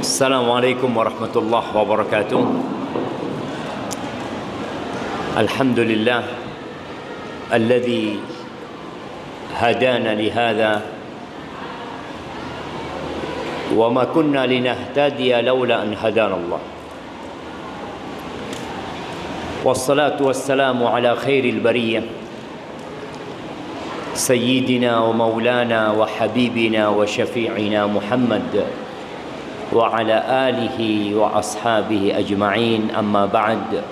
Assalamualaikum warahmatullahi wabarakatuh. Alhamdulillah alladzi hadana lihadza wa ma kunna linahtadiya laula an hadana Allah. Wassalatu wassalamu ala khairil bariyah sayyidina wa maulana wa habibina wa syafi'ina Muhammad wa ala alihi wa ashabihi ajma'in, amma ba'd.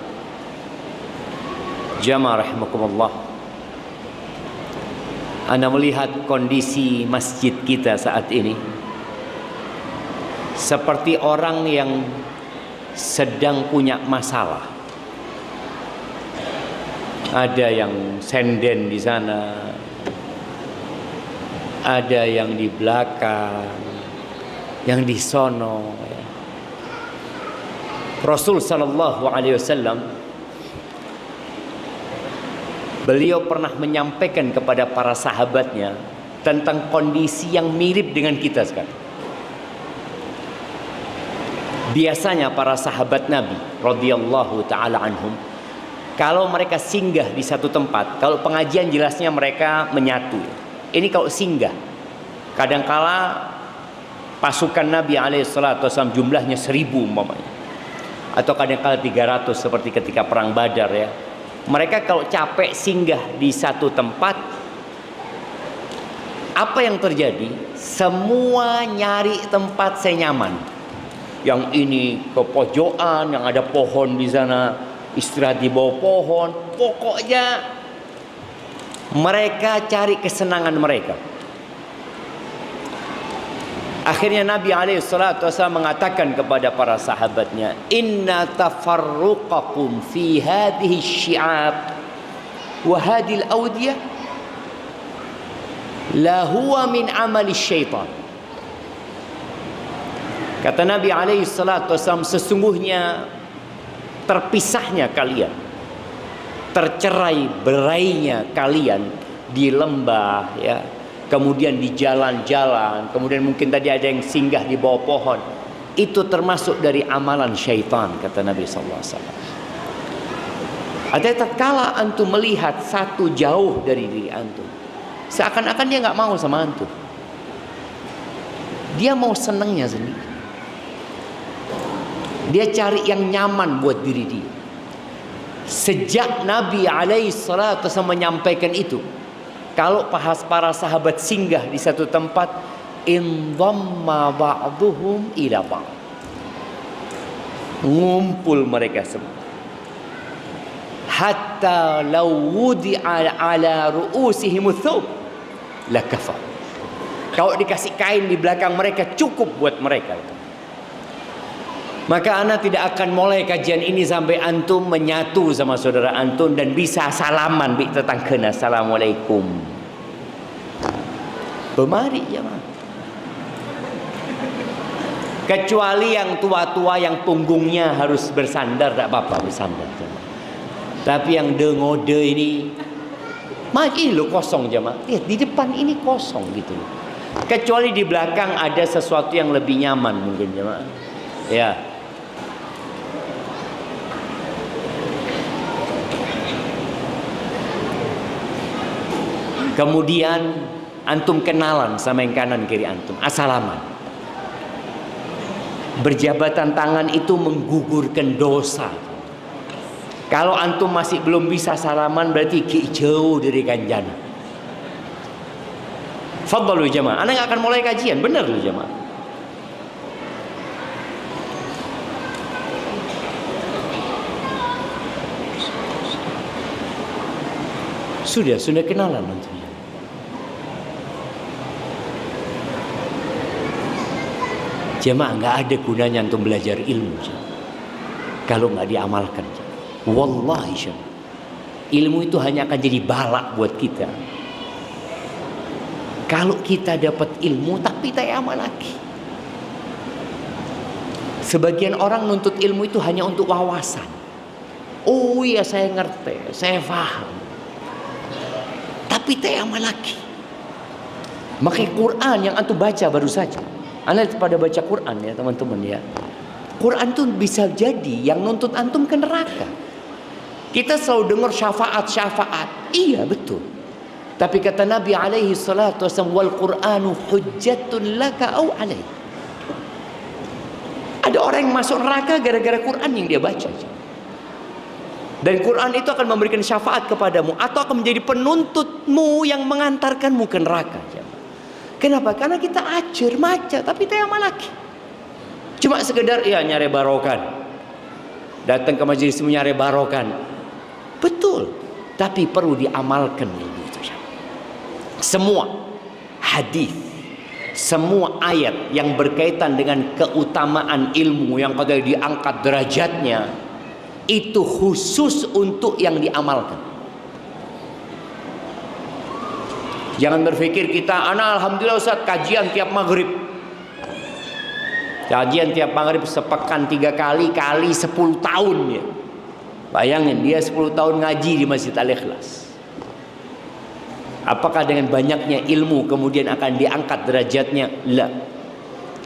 Jamaah rahimakumullah, Anda melihat kondisi masjid kita saat ini seperti orang yang sedang punya masalah. Ada yang senden di sana, ada yang di belakang, yang di sono. Rasul sallallahu alaihi wasallam, beliau pernah menyampaikan kepada para sahabatnya tentang kondisi yang mirip dengan kita sekarang. Biasanya para sahabat Nabi radhiyallahu taala anhum, kalau mereka singgah di satu tempat, kalau pengajian jelasnya mereka menyatu. Ini kalau singgah, kadangkala pasukan Nabi alaihissalam jumlahnya 1000 umpamanya, atau kadang-kala 300 seperti ketika perang Badar ya. Mereka kalau capek singgah di satu tempat, apa yang terjadi? Semua nyari tempat senyaman. Yang ini ke pojokan, yang ada pohon di sana, istirahat di bawah pohon. Pokoknya mereka cari kesenangan mereka. Akhirnya Nabi SAW mengatakan kepada para sahabatnya, inna tafarruqakum fi hadhihi syi'ab wa hadhil awdiyah la huwa min amali syaitan. Kata Nabi SAW, sesungguhnya terpisahnya kalian, tercerai berainya kalian di lembah ya, kemudian di jalan-jalan, kemudian mungkin tadi ada yang singgah di bawah pohon, itu termasuk dari amalan syaitan, kata Nabi SAW. Ada tatkala antum melihat satu jauh dari diri antum, seakan-akan dia nggak mau sama antum, dia mau senengnya sendiri, dia cari yang nyaman buat diri dia. Sejak Nabi SAW menyampaikan itu, kalau para sahabat singgah di satu tempat, indhamma ba'duhum ila ba'd, ngumpul mereka semua. Hatta law wudi'a ala ru'usihim thawb lakafa. Kalau dikasih kain di belakang mereka cukup buat mereka itu. Maka ana tidak akan mulai kajian ini sampai antum menyatu sama saudara antum dan bisa salaman bi tetangkeuna, assalamualaikum. Bemari jemaah. Kecuali yang tua-tua yang punggungnya harus bersandar, tak apa-apa bersandar jemaah. Tapi yang dengode ini, ini lo kosong jemaah. Lihat di depan ini kosong gitu. Kecuali di belakang ada sesuatu yang lebih nyaman mungkin jemaah. Ya. Kemudian antum kenalan sama yang kanan kiri antum, assalaman. Berjabatan tangan itu menggugurkan dosa. Kalau antum masih belum bisa salaman, berarti jauh dari kanjana. Fadhalu jamaah, ana nggak akan mulai kajian, benar loh jamaah. Sudah kenalan antum. Jemaah, nggak ada gunanya antum belajar ilmu kalau nggak diamalkan. Wallahi ilmu itu hanya akan jadi balak buat kita kalau kita dapat ilmu tapi tak amal lagi. Sebagian orang nuntut ilmu itu hanya untuk wawasan. Oh iya, saya ngerti, saya paham, tapi tak amal lagi. Makanya Quran yang antum baca baru saja, Anda pada baca Quran ya teman-teman ya. Quran tuh bisa jadi yang nuntut antum ke neraka. Kita selalu dengar syafaat. Iya betul. Tapi kata Nabi alaihi salatu wasallam, wal Qur'anu hujjatun laka au alaik. Ada orang yang masuk neraka gara-gara Quran yang dia baca. Dan Quran itu akan memberikan syafaat kepadamu atau akan menjadi penuntutmu yang mengantarkanmu ke neraka. Kenapa? Karena kita ajar, maca, tapi kita yang malaki. Cuma sekedar ya nyari barokan. Datang ke majelis nyari barokan. Betul, tapi perlu diamalkan gitu. Semua hadis, semua ayat yang berkaitan dengan keutamaan ilmu yang katanya diangkat derajatnya, itu khusus untuk yang diamalkan. Jangan berpikir kita, alhamdulillah Ustaz kajian tiap maghrib. Kajian tiap maghrib sepekan 3 kali, kali 10 tahun ya. Bayangin dia 10 tahun ngaji di Masjid Al-Ikhlas. Apakah dengan banyaknya ilmu kemudian akan diangkat derajatnya? La.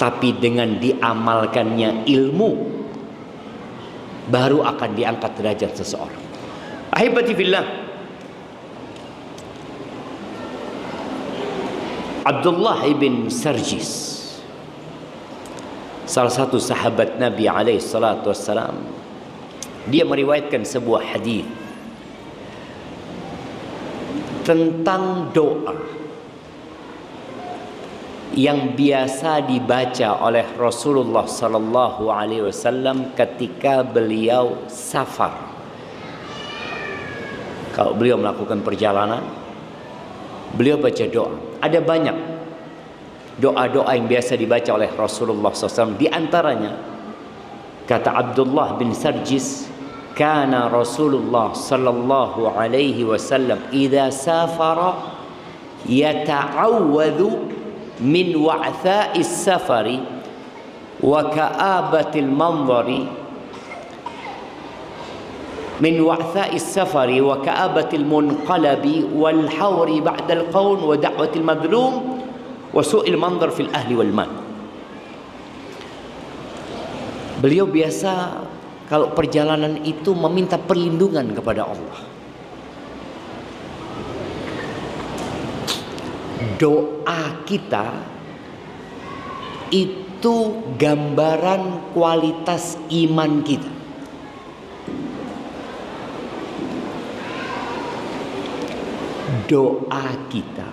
Tapi dengan diamalkannya ilmu baru akan diangkat derajat seseorang. Ahibati fillah, Abdullah ibn Sarjis, salah satu sahabat Nabi alaihi salatu wassalam, dia meriwayatkan sebuah hadis tentang doa yang biasa dibaca oleh Rasulullah sallallahu alaihi wasallam ketika beliau safar. Kalau beliau melakukan perjalanan, beliau baca doa. Ada banyak doa-doa yang biasa dibaca oleh Rasulullah SAW. Di antaranya kata Abdullah bin Sarjis, kana Rasulullah sallallahu alaihi wasallam idza safara yata'awwadhu min wa'tha'is safari wa ka'abatil manzari min wa'tha'is safari wa ka'abatil munqalabi wal hawri ba'dal qawn wa da'watil madlum wa su'il manzar fil ahli wal mal. Beliau biasa kalau perjalanan itu meminta perlindungan kepada Allah. Doa kita itu gambaran kualitas iman kita. Doa kita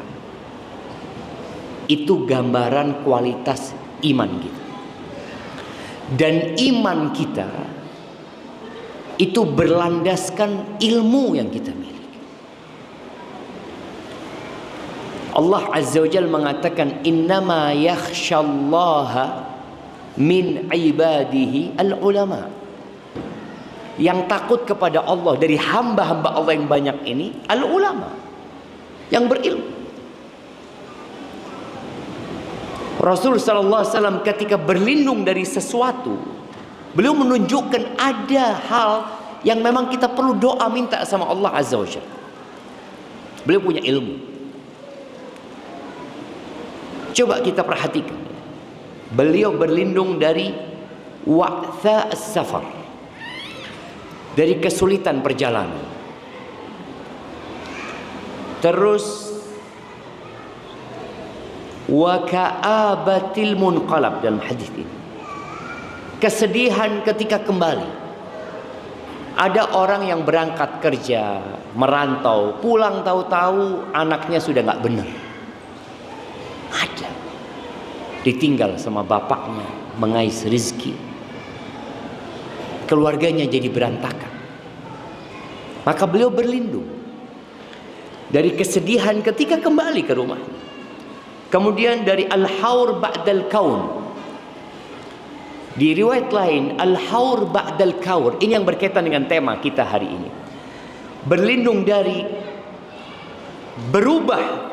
itu gambaran kualitas iman kita. Dan iman kita itu berlandaskan ilmu yang kita miliki. Allah Azza wa Jalla mengatakan innama yakhshallaha min ibadihi al-ulama. Yang takut kepada Allah dari hamba-hamba Allah yang banyak ini al-ulama, yang berilmu. Rasul sallallahu alaihi wasallam ketika berlindung dari sesuatu, beliau menunjukkan ada hal yang memang kita perlu doa minta sama Allah Azza wa Jalla. Beliau punya ilmu. Coba kita perhatikan. Beliau berlindung dari wa'tha as-safar, dari kesulitan perjalanan. Terus wa ka'abatil munqalab dalam hadis ini. Kesedihan ketika kembali. Ada orang yang berangkat kerja, merantau, pulang tahu-tahu anaknya sudah nggak benar. Ada. Ditinggal sama bapaknya, mengais rezeki. Keluarganya jadi berantakan. Maka beliau berlindung dari kesedihan ketika kembali ke rumah. Kemudian dari al-haur ba'dal kaun. Di riwayat lain al-haur ba'dal kaur. Ini yang berkaitan dengan tema kita hari ini. Berlindung dari berubah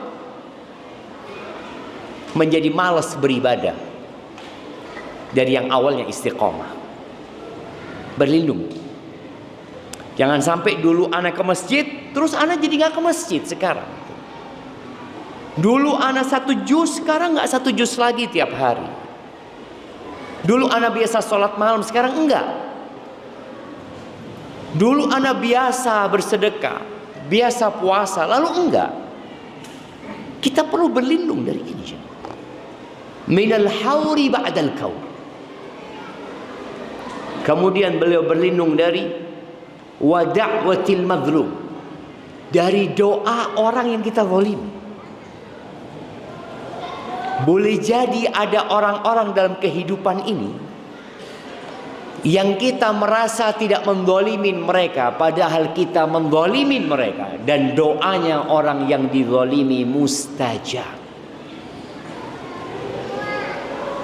menjadi malas beribadah dari yang awalnya istiqomah. Berlindung. Jangan sampai dulu anak ke masjid, terus anak jadi nggak ke masjid sekarang. Dulu anak 1 juz, sekarang nggak 1 juz lagi tiap hari. Dulu ana biasa sholat malam, sekarang enggak. Dulu ana biasa bersedekah, biasa puasa, lalu enggak. Kita perlu berlindung dari ini. Minal hauri ba'dal kaur. Kemudian beliau berlindung dari wa da'watil mazlum, dari doa orang yang kita zalimi. Boleh jadi ada orang-orang dalam kehidupan ini yang kita merasa tidak menzalimin mereka, padahal kita menzalimin mereka, dan doanya orang yang dizalimi mustajab.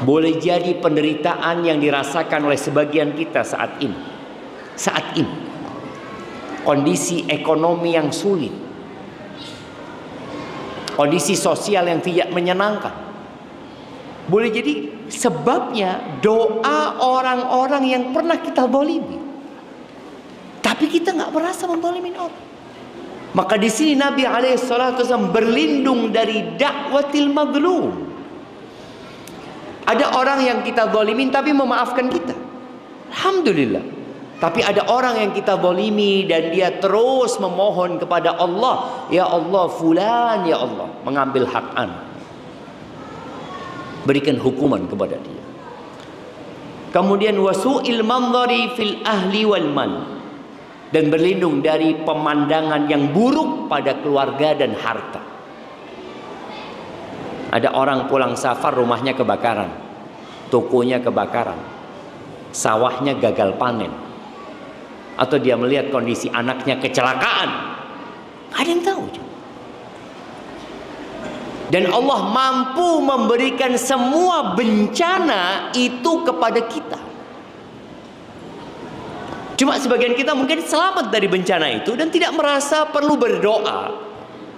Boleh jadi penderitaan yang dirasakan oleh sebagian kita saat ini, kondisi ekonomi yang sulit, kondisi sosial yang tidak menyenangkan. Boleh jadi sebabnya doa orang-orang yang pernah kita zalimi, tapi kita nggak merasa menzalimin orang. Maka di sini Nabi SAW berlindung dari dakwatil mazlum. Ada orang yang kita zalimin tapi memaafkan kita, alhamdulillah. Tapi ada orang yang kita zalimi dan dia terus memohon kepada Allah, ya Allah fulan, ya Allah, mengambil hak anak, berikan hukuman kepada dia. Kemudian wasu'il manzari fil ahli wal mal, dan berlindung dari pemandangan yang buruk pada keluarga dan harta. Ada orang pulang safar, rumahnya kebakaran, tokonya kebakaran, sawahnya gagal panen, atau dia melihat kondisi anaknya kecelakaan. Ada yang tahu. Dan Allah mampu memberikan semua bencana itu kepada kita. Cuma sebagian kita mungkin selamat dari bencana itu dan tidak merasa perlu berdoa.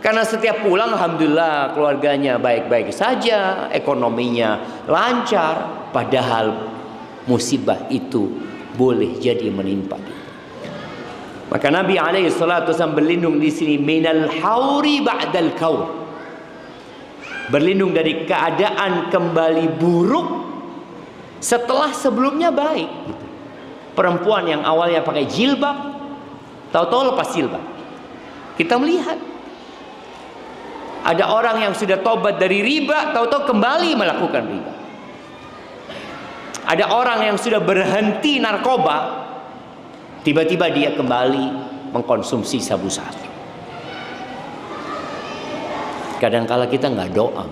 Karena setiap pulang alhamdulillah keluarganya baik-baik saja, ekonominya lancar. Padahal musibah itu boleh jadi menimpa kita. Maka Nabi SAW berlindung di sini minal hauri ba'dal kaur, berlindung dari keadaan kembali buruk setelah sebelumnya baik. Perempuan yang awalnya pakai jilbab, tahu-tahu lepas jilbab. Kita melihat ada orang yang sudah tobat dari riba, tahu-tahu kembali melakukan riba. Ada orang yang sudah berhenti narkoba, tiba-tiba dia kembali mengkonsumsi sabu-sabu. Kadang-kala kita nggak doa,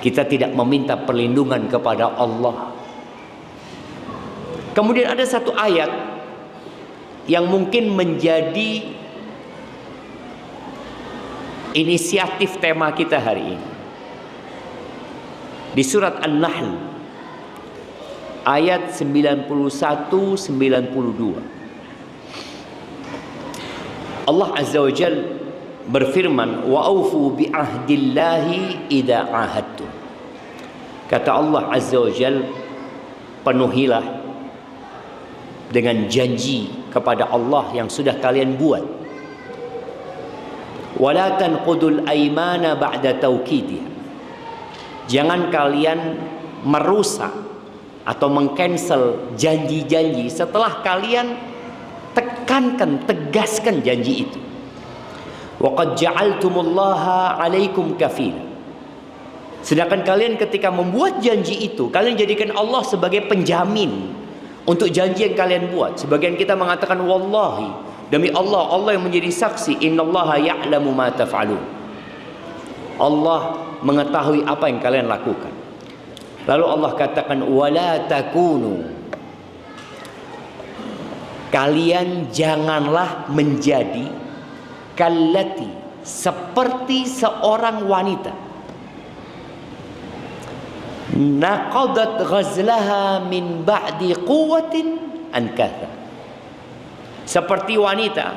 kita tidak meminta perlindungan kepada Allah. Kemudian ada satu ayat yang mungkin menjadi inisiatif tema kita hari ini. Di surat An-Nahl ayat 91-92, Allah Azza wa Jalla berfirman, wa aufu bi ahdillahi idza ahadtum. Kata Allah Azza wa Jalla, penuhilah dengan janji kepada Allah yang sudah kalian buat. Wala tanqudul aymana ba'da tawkidiha. Jangan kalian merusak atau mengcancel janji-janji setelah kalian tekankan, tegaskan janji itu. Wa qad ja'altumullaha 'alaikum kafila. Sedangkan kalian ketika membuat janji itu, kalian jadikan Allah sebagai penjamin untuk janji yang kalian buat. Sebagian kita mengatakan wallahi, demi Allah, Allah yang menjadi saksi, innallaha ya'lamu ma taf'alun. Allah mengetahui apa yang kalian lakukan. Lalu Allah katakan wala takunu, kalian janganlah menjadi kallati, seperti seorang wanita, naqadat ghazlaha min ba'di quwwatin ankatha, seperti wanita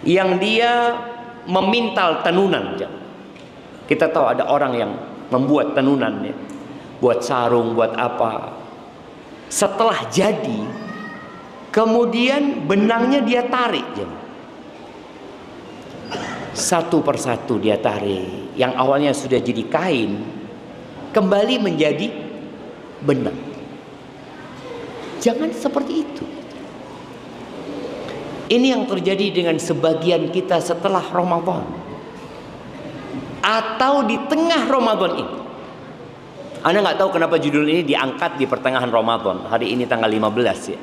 yang dia memintal tenunan. Kita tahu ada orang yang membuat tenunan, ya, buat sarung, buat apa. Setelah jadi, kemudian benangnya dia tarik, satu persatu dia tarik. Yang awalnya sudah jadi kain, kembali menjadi benar. Jangan seperti itu. Ini yang terjadi dengan sebagian kita setelah Ramadan atau di tengah Ramadan ini. Anda nggak tahu kenapa judul ini diangkat di pertengahan Ramadan. Hari ini tanggal 15 ya.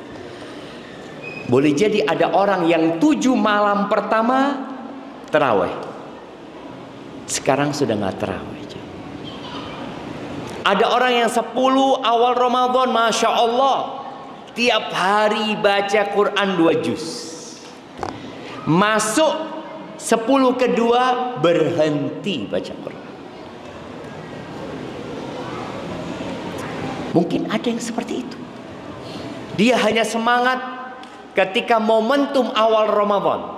Boleh jadi ada orang yang 7 malam pertama terawih, sekarang sudah nggak terawih. Ada orang yang 10 awal Ramadan, Masya Allah, tiap hari baca Quran 2 juz. Masuk 10 kedua berhenti baca Quran. Mungkin ada yang seperti itu. Dia hanya semangat ketika momentum awal Ramadan.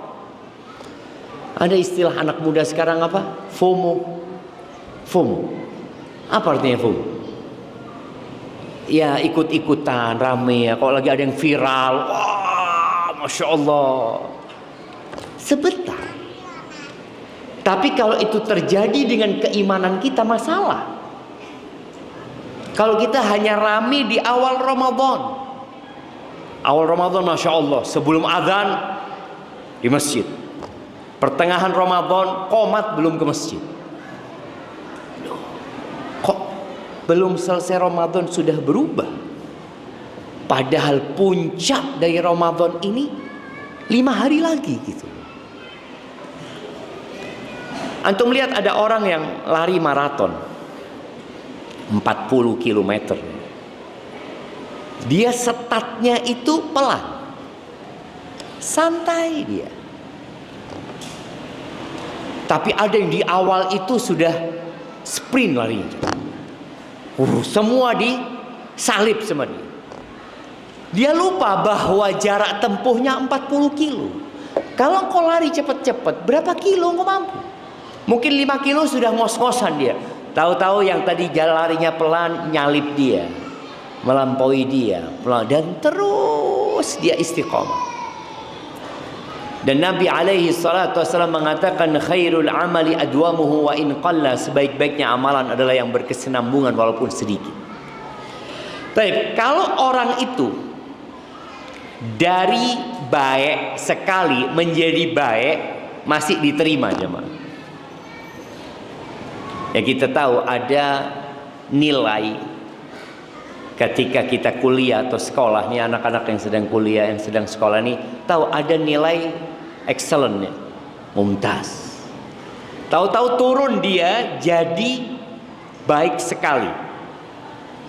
Ada istilah anak muda sekarang apa? FOMO. Apa artinya FOMO? Ya ikut-ikutan, rame ya. Kalau lagi ada yang viral, wah, Masya Allah. Sebentar. Tapi kalau itu terjadi dengan keimanan kita, masalah. Kalau kita hanya rame di awal Ramadan, Masya Allah, sebelum azan di masjid, pertengahan Ramadan qomat belum ke masjid. Kok belum selesai Ramadan sudah berubah? Padahal puncak dari Ramadan ini 5 hari lagi gitu. Antum lihat ada orang yang lari maraton 40 km. Dia startnya itu pelan, santai dia. Tapi ada yang di awal itu sudah sprint larinya. Semua disalip sama dia. Dia lupa bahwa jarak tempuhnya 40 kilo. Kalau kau lari cepat-cepat, berapa kilo kau mampu? Mungkin 5 kilo sudah ngos-ngosan dia. Tahu-tahu yang tadi jalan larinya pelan nyalip dia, melampaui dia, dan terus dia istiqomah. Dan Nabi alaihi salatu wasallam mengatakan khairul amali adwamuhu wa in qalla, sebaik-baiknya amalan adalah yang berkesinambungan walaupun sedikit. Baik, kalau orang itu dari baik sekali menjadi baik masih diterima jemaah. Ya kita tahu ada nilai ketika kita kuliah atau sekolah. Nih anak-anak yang sedang kuliah, yang sedang sekolah nih tahu ada nilai excellent-nya, mumtaz. Tahu-tahu turun dia jadi baik sekali.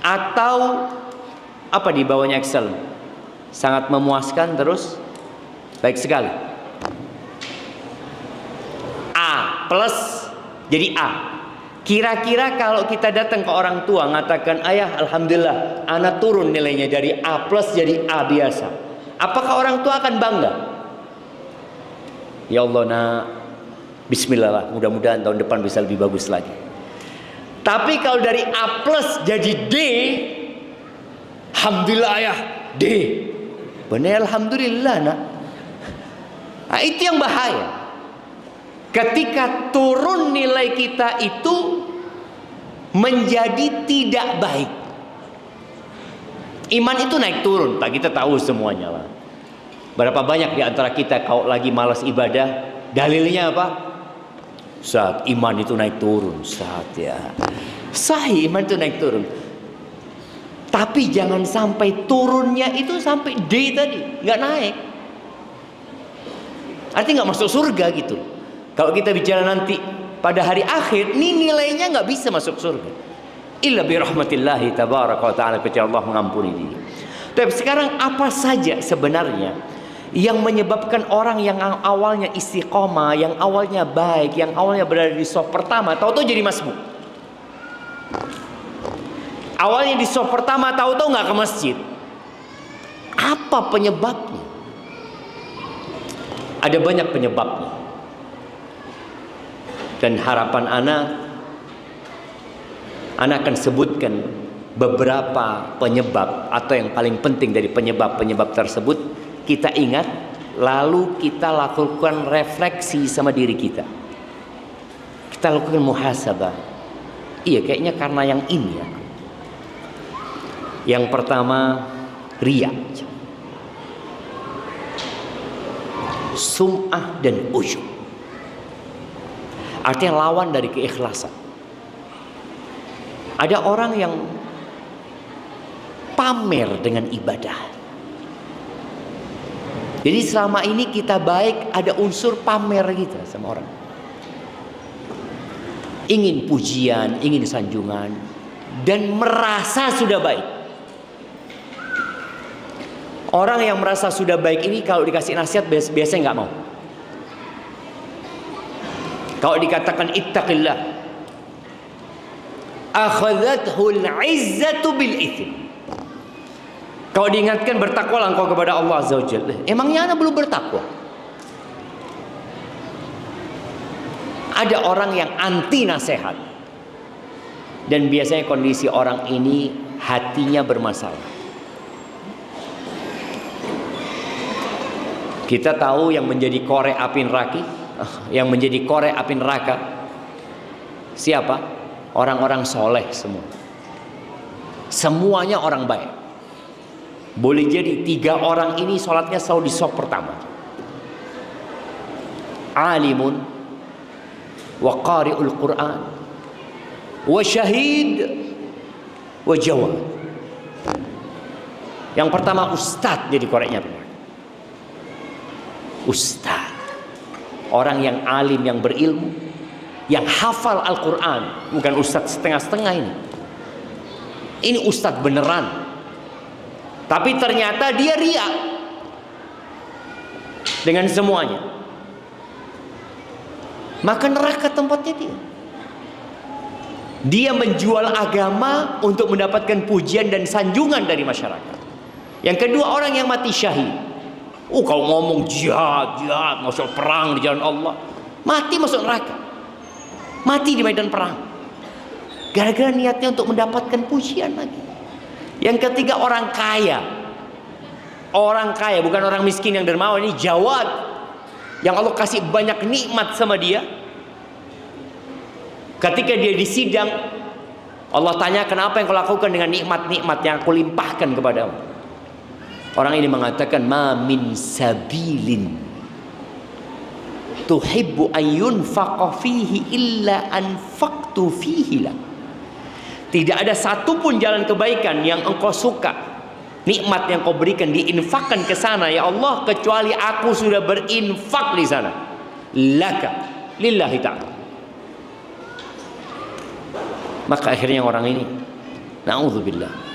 Atau apa di bawahnya excellent? Sangat memuaskan terus baik sekali. A plus jadi A. Kira-kira kalau kita datang ke orang tua mengatakan, ayah alhamdulillah anak turun nilainya dari A plus jadi A biasa, apakah orang tua akan bangga? Ya Allah nak, bismillah lah, mudah-mudahan tahun depan bisa lebih bagus lagi. Tapi kalau dari A plus jadi D, alhamdulillah ayah D, benar alhamdulillah nak. Nah, itu yang bahaya. Ketika turun nilai kita itu menjadi tidak baik. Iman itu naik turun, Pak, kita tahu semuanya lah. Berapa banyak di antara kita kalau lagi malas ibadah, dalilnya apa? Ustaz, iman itu naik turun, Ustaz ya. Sahih, iman itu naik turun. Tapi jangan sampai turunnya itu sampai D tadi, nggak naik. Artinya nggak masuk surga gitu. Kalau kita bicara nanti pada hari akhir, ini nilainya nggak bisa masuk surga. Illa bi rahmatillahi tabaraka wa ta'ala, kecuali Allah mengampuni dia. Tapi sekarang apa saja sebenarnya yang menyebabkan orang yang awalnya istiqomah, yang awalnya baik, yang awalnya berada di shaf pertama, tahu-tahu jadi masbuk? Awalnya di shaf pertama, tahu-tahu nggak ke masjid. Apa penyebabnya? Ada banyak penyebabnya. Dan harapan anak akan sebutkan beberapa penyebab, atau yang paling penting dari penyebab-penyebab tersebut kita ingat, lalu kita lakukan refleksi sama diri kita. Kita lakukan muhasabah. Iya, kayaknya karena yang ini ya. Yang pertama, riya, sum'ah dan ujub. Artinya lawan dari keikhlasan. Ada orang yang pamer dengan ibadah. Jadi selama ini kita baik, ada unsur pamer gitu sama orang. Ingin pujian, ingin sanjungan, dan merasa sudah baik. Orang yang merasa sudah baik ini kalau dikasih nasihat biasanya nggak mau. Kalau dikatakan ittaqillah, akhadhathul izzatu bil itsm. Kalau diingatkan bertakwalah engkau kepada Allah Azza wa Jalla. Emangnya anda belum bertakwa? Ada orang yang anti nasihat. Dan biasanya kondisi orang ini hatinya bermasalah. Kita tahu yang menjadi korek api neraka, siapa? Orang-orang soleh semua. Semuanya orang baik. Boleh jadi 3 orang ini sholatnya selalu di saf pertama. Alimun wa qari'ul Quran wa syahid wa jawad. Yang pertama ustadz jadi koreknya. Ustadz, orang yang alim, yang berilmu, yang hafal Al-Quran. Bukan ustadz setengah-setengah ini. Ini ustadz beneran. Tapi ternyata dia riya dengan semuanya. Maka neraka tempatnya dia. Dia menjual agama untuk mendapatkan pujian dan sanjungan dari masyarakat. Yang kedua, orang yang mati syahid. Kalau ngomong jihad, masuk perang di jalan Allah, mati masuk neraka. Mati di medan perang. Gara-gara niatnya untuk mendapatkan pujian lagi. Yang ketiga, orang kaya. Orang kaya, bukan orang miskin yang dermawan. Ini jawad, yang Allah kasih banyak nikmat sama dia. Ketika dia disidang, Allah tanya, kenapa yang kau lakukan dengan nikmat-nikmat yang aku limpahkan kepadamu? Orang ini mengatakan, ma min sabilin tuhibbu an yunfaqa fihi illa anfaqtu fihi la. Tidak ada satupun jalan kebaikan yang engkau suka, nikmat yang kau berikan diinfakkan ke sana ya Allah, kecuali aku sudah berinfak di sana. Laka, lillahi ta'ala. Maka akhirnya orang ini, na'udzubillah,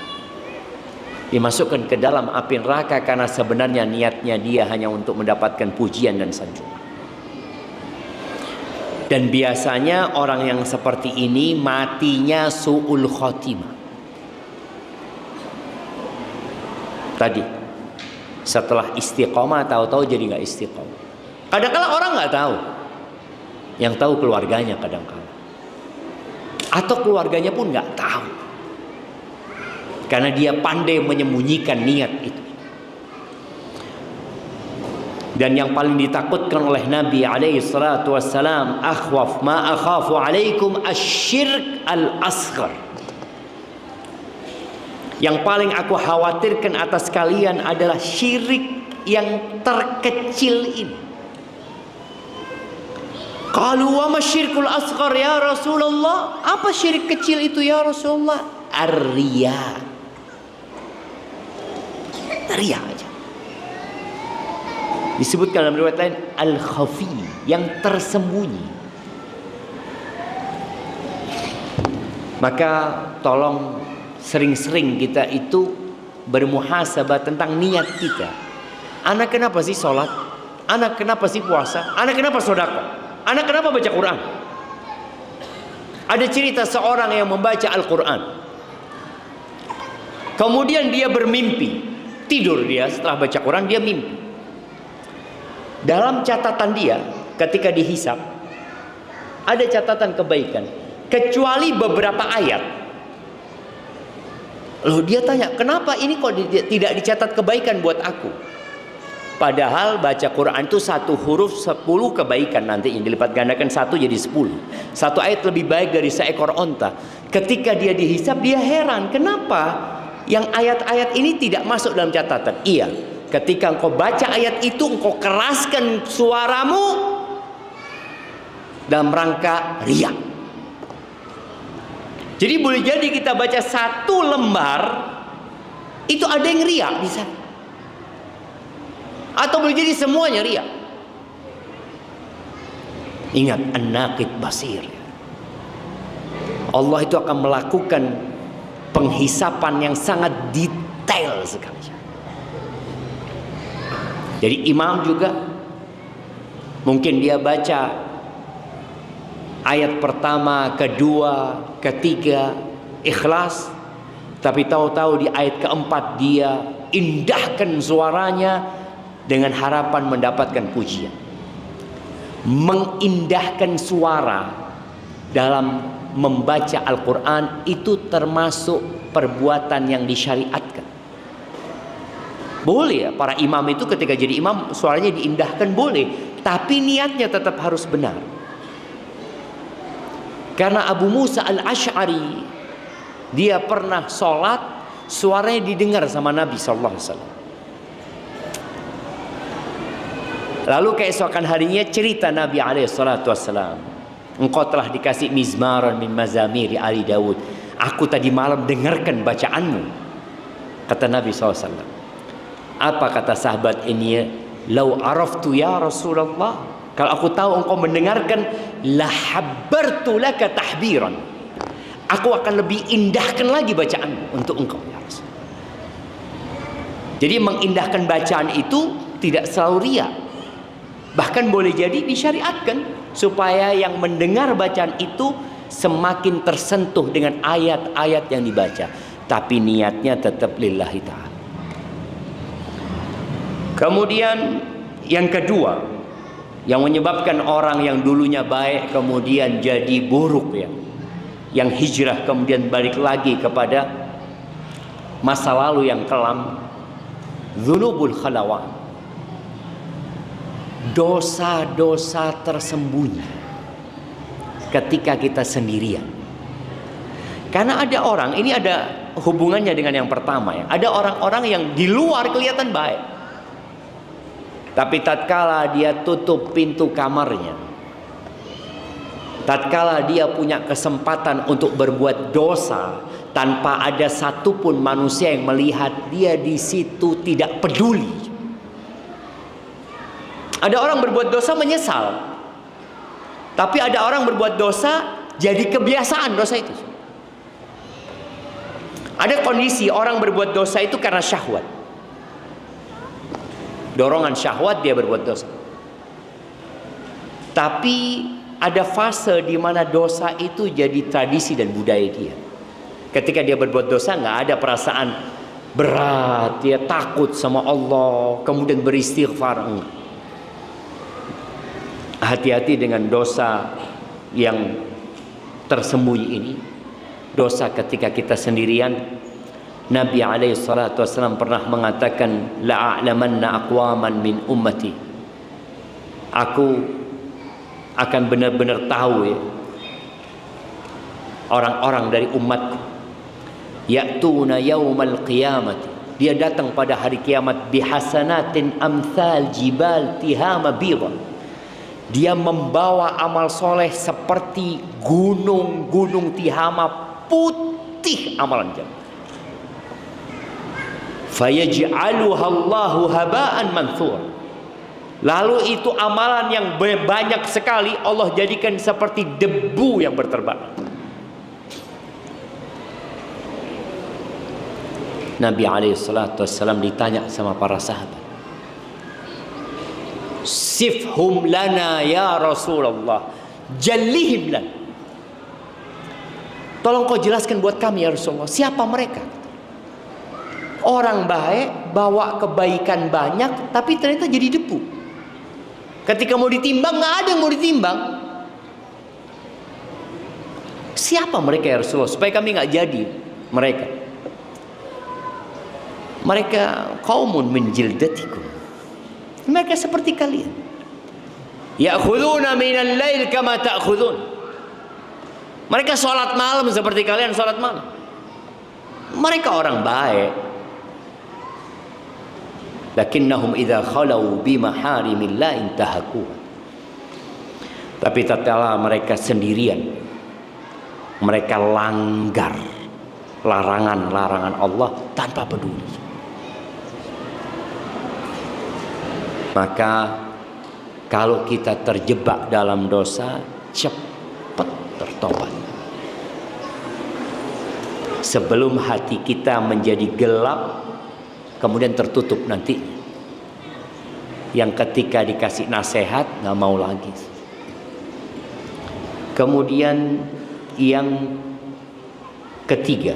dimasukkan ke dalam api neraka karena sebenarnya niatnya dia hanya untuk mendapatkan pujian dan sanjungan. Dan biasanya orang yang seperti ini matinya su'ul khotimah. Tadi setelah istiqomah tahu-tahu jadi nggak istiqomah. Kadang-kadang orang nggak tahu, yang tahu keluarganya kadang-kadang, atau keluarganya pun nggak tahu, karena dia pandai menyembunyikan niat itu. Dan yang paling ditakutkan oleh Nabi alaihi salatu wassalam, akhwaf ma akhafu alaikum asyirk al-asghar. Yang paling aku khawatirkan atas kalian adalah syirik yang terkecil ini. Qalu wa ma syirkul asghar ya Rasulullah? Apa syirik kecil itu ya Rasulullah? Ar-riya. Riya aja. Disebutkan dalam riwayat lain al-khafi, yang tersembunyi. Maka tolong sering-sering kita itu bermuhasabah tentang niat kita. Anak kenapa sih sholat? Anak kenapa sih puasa? Anak kenapa sedekah? Anak kenapa baca Quran? Ada cerita seorang yang membaca Al-Quran, kemudian dia bermimpi. Tidur dia setelah baca Quran, dia mimpi. Dalam catatan dia ketika dihisap, ada catatan kebaikan kecuali beberapa ayat. Loh, dia tanya, kenapa ini kok tidak dicatat kebaikan buat aku? Padahal baca Quran itu satu huruf 10 kebaikan, nanti yang dilipat gandakan satu jadi 10. Satu ayat lebih baik dari seekor onta. Ketika dia dihisab, dia heran, kenapa yang ayat-ayat ini tidak masuk dalam catatan? Iya, ketika engkau baca ayat itu, engkau keraskan suaramu dalam rangka riya. Jadi boleh jadi kita baca satu lembar itu ada yang riya di sana. Atau boleh jadi semuanya riya. Ingat, an-naqid basir. Allah itu akan melakukan penghisapan yang sangat detail sekali. Jadi imam juga mungkin dia baca ayat pertama, kedua, ketiga ikhlas, tapi tahu-tahu di ayat keempat dia indahkan suaranya dengan harapan mendapatkan pujian. Mengindahkan suara dalam membaca Al-Quran itu termasuk perbuatan yang disyariatkan. Boleh ya, para imam itu ketika jadi imam suaranya diindahkan, boleh, tapi niatnya tetap harus benar. Karena Abu Musa al-Ash'ari, dia pernah sholat, suaranya didengar sama Nabi SAW. Lalu keesokan harinya cerita Nabi SAW, engkau telah dikasih mizmaran min mazamiri Ali Daud. Aku tadi malam dengarkan bacaanmu. Kata Nabi SAW. Apa kata sahabat ini? Lau araftu ya Rasulullah, kalau aku tahu engkau mendengarkan, lahabbartu laka tahbiran, aku akan lebih indahkan lagi bacaanmu untuk engkau ya Rasul. Jadi mengindahkan bacaan itu tidak selalu riya. Bahkan boleh jadi disyariatkan supaya yang mendengar bacaan itu semakin tersentuh dengan ayat-ayat yang dibaca, tapi niatnya tetap lillahi ta'ala. Kemudian yang kedua, yang menyebabkan orang yang dulunya baik kemudian jadi buruk, ya, yang hijrah kemudian balik lagi kepada masa lalu yang kelam, dzunubul khalawat, dosa-dosa tersembunyi ketika kita sendirian. Karena ada orang, ini ada hubungannya dengan yang pertama, ya. Ada orang-orang yang di luar kelihatan baik, tapi tatkala dia tutup pintu kamarnya, tatkala dia punya kesempatan untuk berbuat dosa, tanpa ada satupun manusia yang melihat, dia di situ tidak peduli. Ada orang berbuat dosa menyesal, tapi ada orang berbuat dosa jadi kebiasaan dosa itu. Ada kondisi orang berbuat dosa itu karena syahwat, dorongan syahwat dia berbuat dosa. Tapi ada fase di mana dosa itu jadi tradisi dan budaya dia. Ketika dia berbuat dosa nggak ada perasaan berat, dia takut sama Allah, kemudian beristighfar. Hati-hati dengan dosa yang tersembunyi ini, dosa ketika kita sendirian. Nabi SAW pernah mengatakan, la'a'lamanna aqwaman min ummati, aku akan benar-benar tahu, ya, orang-orang dari umatku, ya'tuna yaumal qiyamati, dia datang pada hari kiamat, bihasanatin amthal jibal tihama bidha, dia membawa amal soleh seperti gunung-gunung Tihama putih amalan jannah. Fayaj'aluha Allahu haba'an manthur, lalu itu amalan yang banyak sekali Allah jadikan seperti debu yang berterbangan. Nabi SAW ditanya sama para sahabat, sifhum lana ya Rasulullah, jallihim lana, tolong kau jelaskan buat kami ya Rasulullah, siapa mereka? Orang baik bawa kebaikan banyak, tapi ternyata jadi debu. Ketika mau ditimbang nggak ada yang mau ditimbang. Siapa mereka ya Rasulullah, supaya kami nggak jadi mereka? Mereka qaumun min jildatikum, Mereka seperti kalian. Ya'khuduna minal lail kama ta'khudun. Mereka sholat malam seperti kalian sholat malam. Mereka orang baik. Lakinnahum idza khalau bi maharimillah intahaku. Tapi tatkala mereka sendirian, mereka langgar larangan-larangan Allah tanpa peduli. Maka kalau kita terjebak dalam dosa, cepat bertobat. Sebelum hati kita menjadi gelap, kemudian tertutup nanti. Yang ketika dikasih nasihat nggak mau lagi. Kemudian yang ketiga,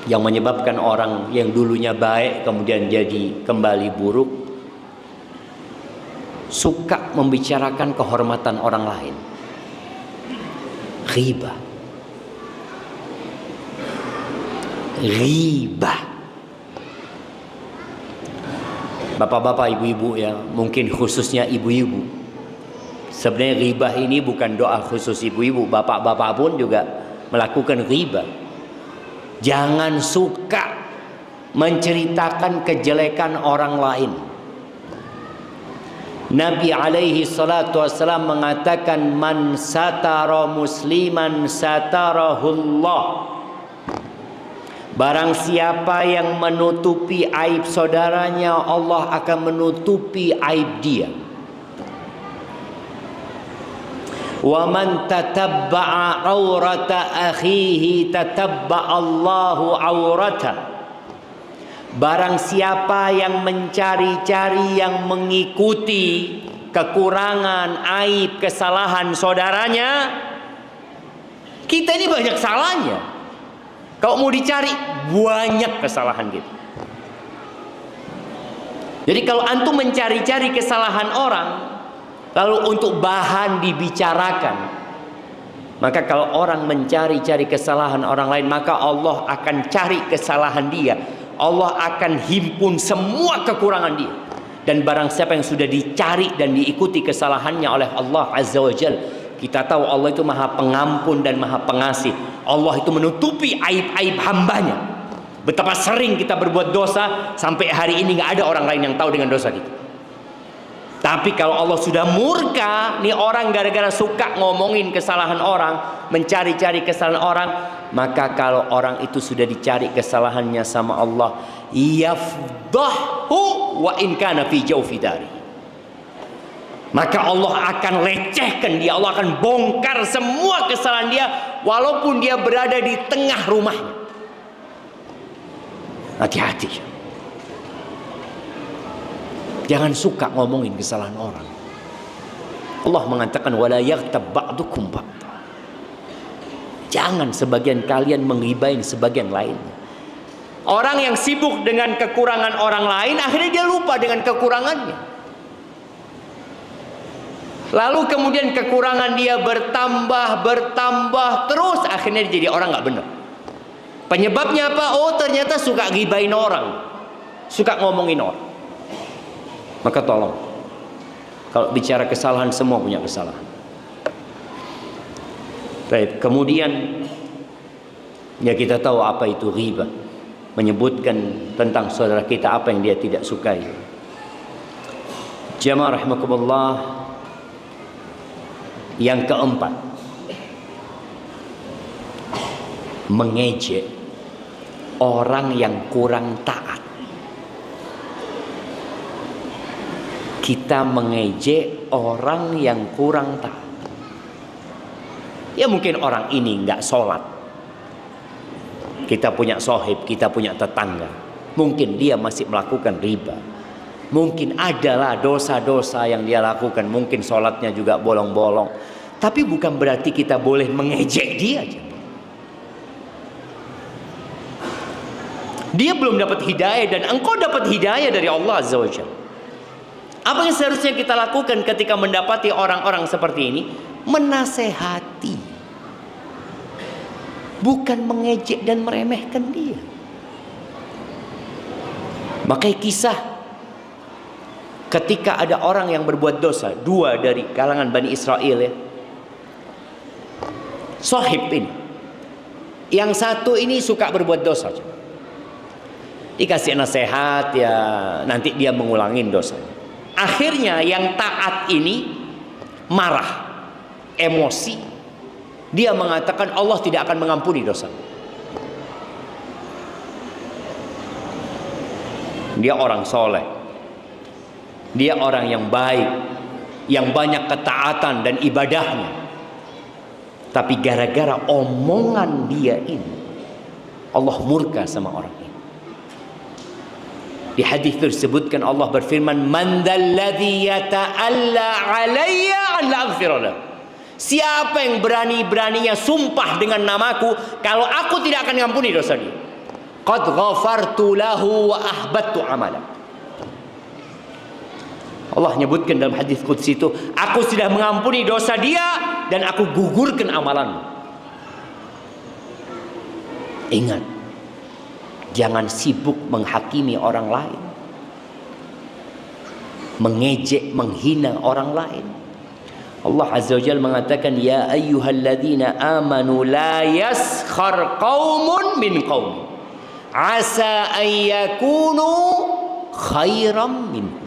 yang menyebabkan orang yang dulunya baik kemudian jadi kembali buruk, suka membicarakan kehormatan orang lain. Ghibah. Ghibah. Bapak-bapak, ibu-ibu ya, mungkin khususnya ibu-ibu. Sebenarnya ghibah ini bukan doa khusus ibu-ibu, bapak-bapak pun juga melakukan ghibah. Jangan suka menceritakan kejelekan orang lain. Nabi alaihi salatu wassalam mengatakan, man satara musliman satarahullah. Barang siapa yang menutupi aib saudaranya, Allah akan menutupi aib dia. Wa man tatabba'a aurata akhihi tatabba'allahu aurata. Barang siapa yang mencari-cari, yang mengikuti kekurangan, aib, kesalahan saudaranya, kita ini banyak salahnya. Kalau mau dicari, banyak kesalahan kita. Jadi kalau antum mencari-cari kesalahan orang, lalu untuk bahan dibicarakan, maka kalau orang mencari-cari kesalahan orang lain, maka Allah akan cari kesalahan dia. Allah akan himpun semua kekurangan dia. Dan barang siapa yang sudah dicari dan diikuti kesalahannya oleh Allah Azza wa Jalla, kita tahu Allah itu maha pengampun dan maha pengasih. Allah itu menutupi aib-aib hambanya. Betapa sering kita berbuat dosa, sampai hari ini gak ada orang lain yang tahu dengan dosa kita. Tapi kalau Allah sudah murka, nih orang gara-gara suka ngomongin kesalahan orang, mencari-cari kesalahan orang, maka kalau orang itu sudah dicari kesalahannya sama Allah, yafdahu wa in kana fi jawfi dari. Maka Allah akan lecehkan dia, Allah akan bongkar semua kesalahan dia, walaupun dia berada di tengah rumahnya. Hati-hati. Jangan suka ngomongin kesalahan orang. Allah mengatakan wala yaghtab ba'dukum ba'd. Jangan sebagian kalian menggibahin sebagian lain. Orang yang sibuk dengan kekurangan orang lain, akhirnya dia lupa dengan kekurangannya. Lalu kemudian kekurangan dia bertambah terus, akhirnya dia jadi orang nggak benar. Penyebabnya apa? Oh, ternyata suka gibahin orang, suka ngomongin orang. Maka tolong, kalau bicara kesalahan, semua punya kesalahan. Baik, kemudian ya kita tahu apa itu ghibah, menyebutkan tentang saudara kita apa yang dia tidak sukai. Jamaah rahimakumullah, yang keempat, mengejek orang yang kurang taat. Kita mengejek orang yang kurang taat. Ya mungkin orang ini nggak sholat. Kita punya sohib, kita punya tetangga. Mungkin dia masih melakukan riba. Mungkin adalah dosa-dosa yang dia lakukan. Mungkin sholatnya juga bolong-bolong. Tapi bukan berarti kita boleh mengejek dia aja. Dia belum dapat hidayah dan engkau dapat hidayah dari Allah Azza wa Jalla. Apa yang seharusnya kita lakukan ketika mendapati orang-orang seperti ini? Menasehati, bukan mengejek dan meremehkan dia. Pakai kisah ketika ada orang yang berbuat dosa, dua dari kalangan Bani Israel ya, Sohib ini, yang satu ini suka berbuat dosa, dikasih nasihat ya nanti dia mengulangin dosanya. Akhirnya yang taat ini marah, emosi, dia mengatakan Allah tidak akan mengampuni dosa. Dia orang soleh, dia orang yang baik, yang banyak ketaatan dan ibadahnya. Tapi gara-gara omongan dia ini, Allah murka sama orang ini. Di hadis tersebutkan Allah berfirman, "Man dzalladzi yata'alla 'alayya an la aghfira lahu." Siapa yang berani-beraninya sumpah dengan namaku kalau aku tidak akan mengampuni dosa dia? Qad ghafartu lahu wa ahbattu amala. Allah menyebutkan dalam hadis qudsi itu, aku sudah mengampuni dosa dia dan aku gugurkan amalanmu. Ingat, jangan sibuk menghakimi orang lain, mengejek, menghina orang lain. Allah Azza wa Jalla mengatakan, ya ayyuhalladzina amanu la yaskhar qaumun min qaum asa an yakunu khairam minhum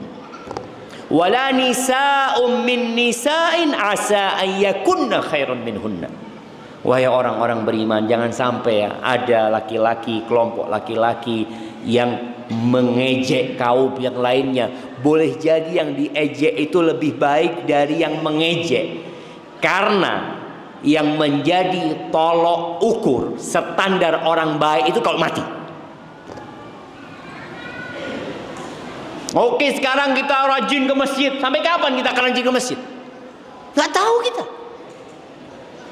wala nisa'un min nisa'in asa an yakunna khairan minhunna. Wahai orang-orang beriman, jangan sampai ya ada laki-laki, kelompok laki-laki yang mengejek kaum yang lainnya. Boleh jadi yang diejek itu lebih baik dari yang mengejek, karena yang menjadi tolok ukur standar orang baik itu kalau mati. Oke, sekarang kita rajin ke masjid. Sampai kapan kita akan rajin ke masjid? Gak tahu kita.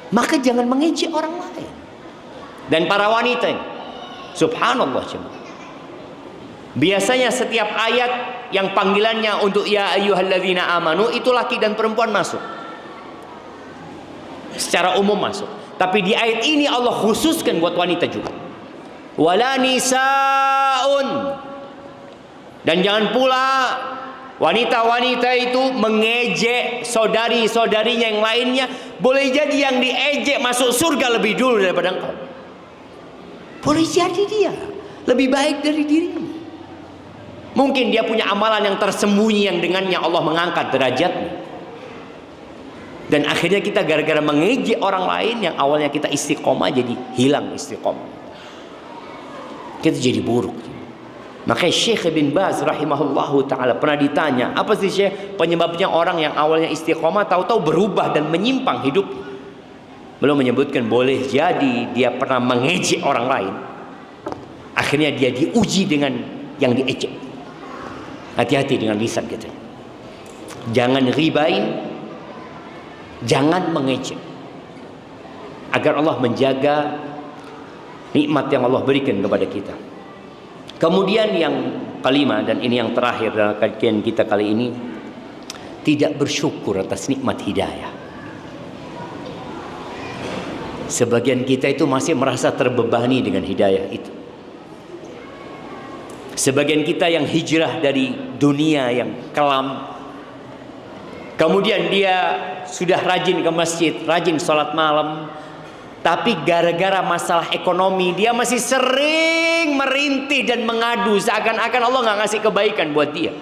Maka jangan mengejek orang lain. Dan para wanita ini, subhanallah jemaah, biasanya setiap ayat yang panggilannya untuk ya ayyuhalladzina amanu itu laki dan perempuan masuk, secara umum masuk. Tapi di ayat ini Allah khususkan buat wanita juga. Wala nisaun. Dan jangan pula wanita-wanita itu mengejek saudari-saudarinya yang lainnya. Boleh jadi yang diejek masuk surga lebih dulu daripada engkau. Boleh jadi dia lebih baik dari dirimu. Mungkin dia punya amalan yang tersembunyi yang dengannya Allah mengangkat derajatnya. Dan akhirnya kita gara-gara mengejek orang lain yang awalnya kita istiqomah jadi hilang istiqomah. Kita jadi buruk. Makanya Syekh bin Baz rahimahullahu ta'ala pernah ditanya, apa sih Syekh penyebabnya orang yang awalnya istiqomah tahu-tahu berubah dan menyimpang hidup? Belum menyebutkan boleh jadi dia pernah mengejek orang lain, akhirnya dia diuji dengan yang diejek. Hati-hati dengan lisan kita. Jangan ribain, jangan mengejek, agar Allah menjaga nikmat yang Allah berikan kepada kita. Kemudian yang kelima, dan ini yang terakhir dalam kajian kita kali ini, tidak bersyukur atas nikmat hidayah. Sebagian kita itu masih merasa terbebani dengan hidayah itu. Sebagian kita yang hijrah dari dunia yang kelam, kemudian dia sudah rajin ke masjid, rajin sholat malam, tapi gara-gara masalah ekonomi dia masih sering merintih dan mengadu, seakan-akan Allah nggak ngasih kebaikan buat dia.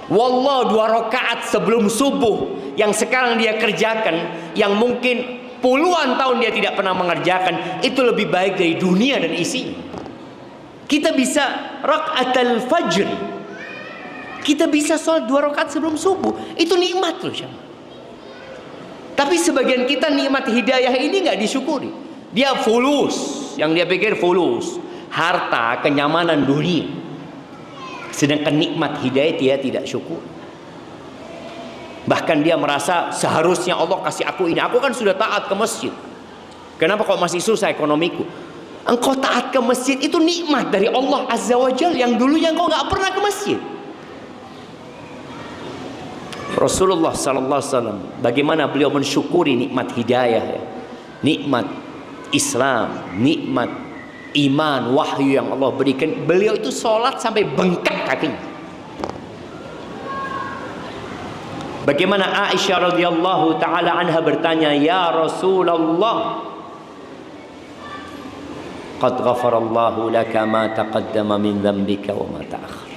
Wallah, 2 rakaat sebelum subuh yang sekarang dia kerjakan, yang mungkin puluhan tahun dia tidak pernah mengerjakan, itu lebih baik dari dunia dan isinya. Kita bisa rakaatul fajr, kita bisa sholat 2 rakaat sebelum subuh, itu nikmat loh. Tapi sebagian kita nikmat hidayah ini nggak disyukuri. Dia fulus, yang dia pikir fulus, harta, kenyamanan dunia. Sedangkan nikmat hidayah dia tidak syukur. Bahkan dia merasa seharusnya Allah kasih aku ini. Aku kan sudah taat ke masjid. Kenapa kok masih susah ekonomiku? Engkau taat ke masjid itu nikmat dari Allah Azza wa Jalla yang dulunya engkau nggak pernah ke masjid. Rasulullah sallallahu alaihi wasallam, bagaimana beliau mensyukuri nikmat hidayah, nikmat Islam, nikmat iman, wahyu yang Allah berikan. Beliau itu sholat sampai bengkak kakinya. Bagaimana Aisyah radhiyallahu taala anha bertanya, "Ya Rasulullah, qad ghafarallahu laka ma taqaddama min dzambika wa ma ta'akhkhar."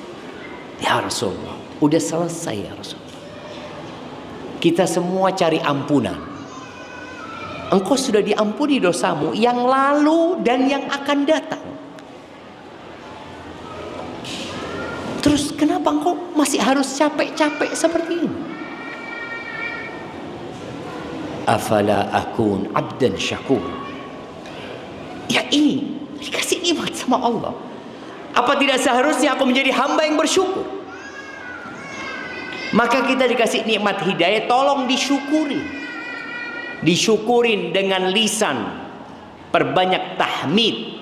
Ya Rasulullah, udah selesai ya Rasulullah. Kita semua cari ampunan. Engkau sudah diampuni dosamu yang lalu dan yang akan datang. Terus kenapa engkau masih harus capek-capek seperti ini? Afala akun abdan syakur. Ya ini dikasih nikmat sama Allah. Apa tidak seharusnya aku menjadi hamba yang bersyukur? Maka kita dikasih nikmat hidayah, tolong disyukuri. Disyukurin dengan lisan, perbanyak tahmid.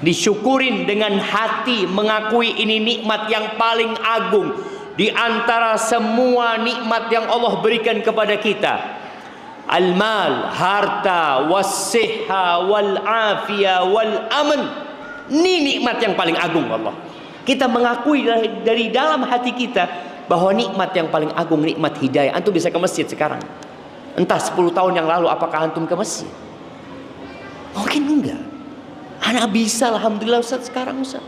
Disyukurin dengan hati, mengakui ini nikmat yang paling agung di antara semua nikmat yang Allah berikan kepada kita. Al-mal, harta, was-sihha, wal-afiyah, wal-aman. Ini nikmat yang paling agung Allah. Kita mengakui dari dalam hati kita bahwa nikmat yang paling agung, nikmat hidayah. Antum bisa ke masjid sekarang. Entah 10 tahun yang lalu apakah antum ke masjid? Mungkin enggak. Anak bisa, alhamdulillah Ustaz, sekarang Ustaz.